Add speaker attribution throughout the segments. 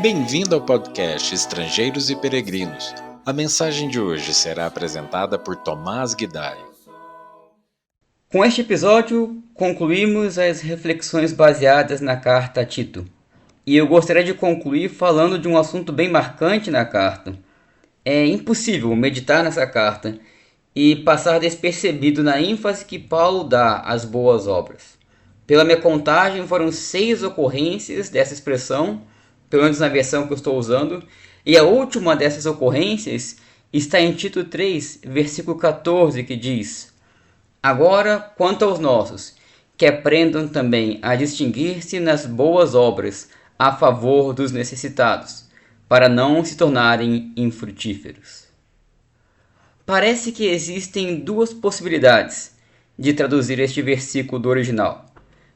Speaker 1: Bem-vindo ao podcast Estrangeiros e Peregrinos. A mensagem de hoje será apresentada por Tomás Guidai.
Speaker 2: Com este episódio, concluímos as reflexões baseadas na carta a Tito. E eu gostaria de concluir falando de um assunto bem marcante na carta. É impossível meditar nessa carta e passar despercebido na ênfase que Paulo dá às boas obras. Pela minha contagem, foram 6 ocorrências dessa expressão, pelo menos na versão que eu estou usando, e a última dessas ocorrências está em Tito 3, versículo 14, que diz: Agora, quanto aos nossos, que aprendam também a distinguir-se nas boas obras a favor dos necessitados, para não se tornarem infrutíferos. Parece que existem 2 possibilidades de traduzir este versículo do original.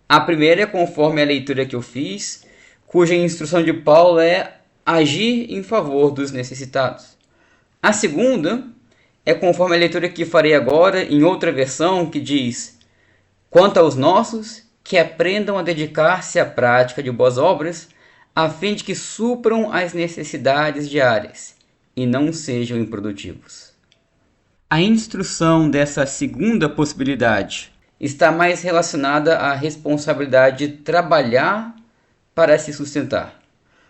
Speaker 2: A primeira é conforme a leitura que eu fiz, cuja instrução de Paulo é agir em favor dos necessitados. A segunda é conforme a leitura que farei agora em outra versão, que diz: Quanto aos nossos, que aprendam a dedicar-se à prática de boas obras, a fim de que supram as necessidades diárias e não sejam improdutivos. A instrução dessa segunda possibilidade está mais relacionada à responsabilidade de trabalhar para se sustentar.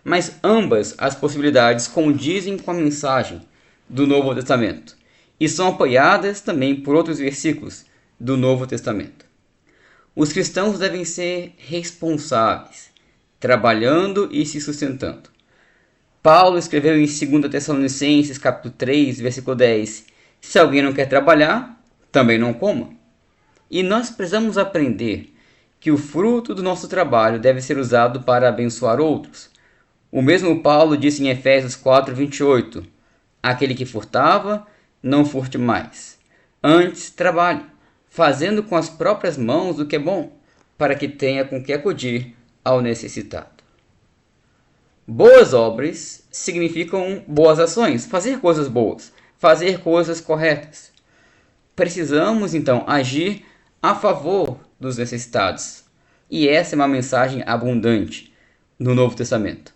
Speaker 2: Mas ambas as possibilidades condizem com a mensagem do Novo Testamento e são apoiadas também por outros versículos do Novo Testamento. Os cristãos devem ser responsáveis, trabalhando e se sustentando. Paulo escreveu em 2 Tessalonicenses, capítulo 3, versículo 10, se alguém não quer trabalhar, também não coma. E nós precisamos aprender que o fruto do nosso trabalho deve ser usado para abençoar outros. O mesmo Paulo disse em Efésios 4, 28, aquele que furtava, não furte mais. Antes, trabalhe, fazendo com as próprias mãos o que é bom, para que tenha com que acudir ao necessitado. Boas obras significam boas ações, fazer coisas boas, fazer coisas corretas. Precisamos, então, agir a favor dos necessitados. E essa é uma mensagem abundante no Novo Testamento.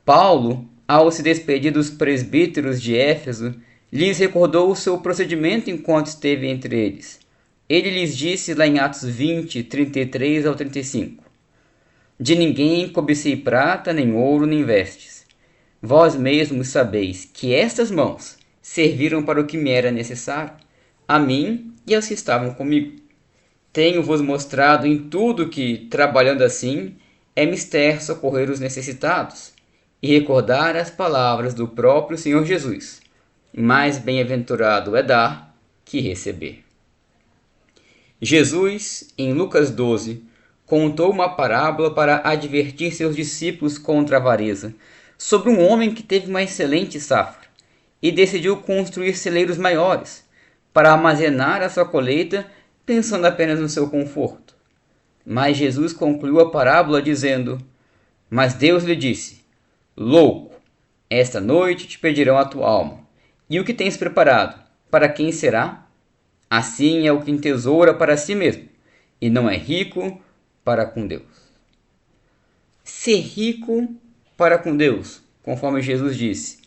Speaker 2: Paulo, ao se despedir dos presbíteros de Éfeso, lhes recordou o seu procedimento enquanto esteve entre eles. Ele lhes disse lá em Atos 20, 33 ao 35: De ninguém cobicei prata, nem ouro, nem vestes. Vós mesmos sabeis que estas mãos serviram para o que me era necessário, a mim e aos que estavam comigo. Tenho-vos mostrado em tudo que, trabalhando assim, é mister socorrer os necessitados e recordar as palavras do próprio Senhor Jesus. Mais bem-aventurado é dar que receber. Jesus, em Lucas 12, contou uma parábola para advertir seus discípulos contra a avareza, sobre um homem que teve uma excelente safra e decidiu construir celeiros maiores para armazenar a sua colheita, pensando apenas no seu conforto. Mas Jesus concluiu a parábola dizendo: Mas Deus lhe disse: Louco, esta noite te pedirão a tua alma. E o que tens preparado, para quem será? Assim é o que entesoura para si mesmo, e não é rico para com Deus. Ser rico para com Deus, conforme Jesus disse,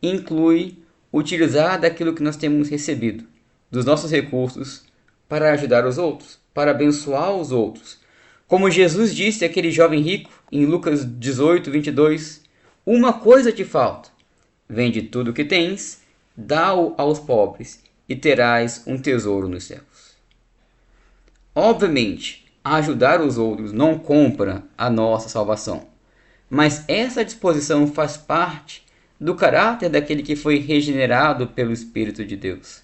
Speaker 2: inclui utilizar daquilo que nós temos recebido, dos nossos recursos, para ajudar os outros, para abençoar os outros. Como Jesus disse àquele jovem rico, em Lucas 18, 22, uma coisa te falta: vende tudo o que tens, dá-o aos pobres, e terás um tesouro nos céus. Obviamente, ajudar os outros não compra a nossa salvação, mas essa disposição faz parte do caráter daquele que foi regenerado pelo Espírito de Deus.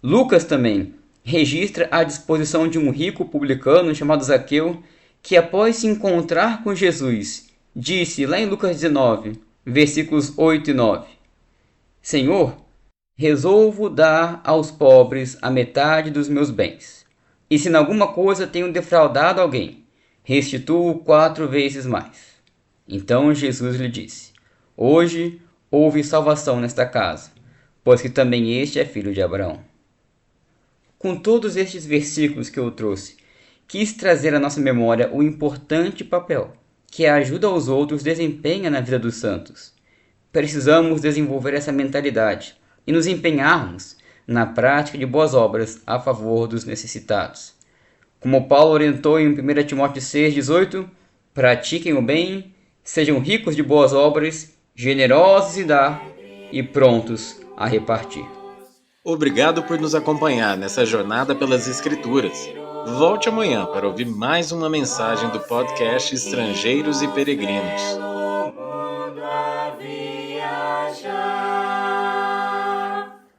Speaker 2: Lucas também registra a disposição de um rico publicano chamado Zaqueu, que após se encontrar com Jesus, disse lá em Lucas 19, versículos 8 e 9: Senhor, resolvo dar aos pobres a metade dos meus bens, e se em alguma coisa tenho defraudado alguém, restituo 4 vezes mais. Então Jesus lhe disse: Hoje houve salvação nesta casa, pois que também este é filho de Abraão. Com todos estes versículos que eu trouxe, quis trazer à nossa memória o importante papel que a ajuda aos outros desempenha na vida dos santos. Precisamos desenvolver essa mentalidade e nos empenharmos na prática de boas obras a favor dos necessitados. Como Paulo orientou em 1 Timóteo 6,18, pratiquem o bem, sejam ricos de boas obras, generosos em dar e prontos a repartir.
Speaker 1: Obrigado por nos acompanhar nessa jornada pelas Escrituras. Volte amanhã para ouvir mais uma mensagem do podcast Estrangeiros e Peregrinos.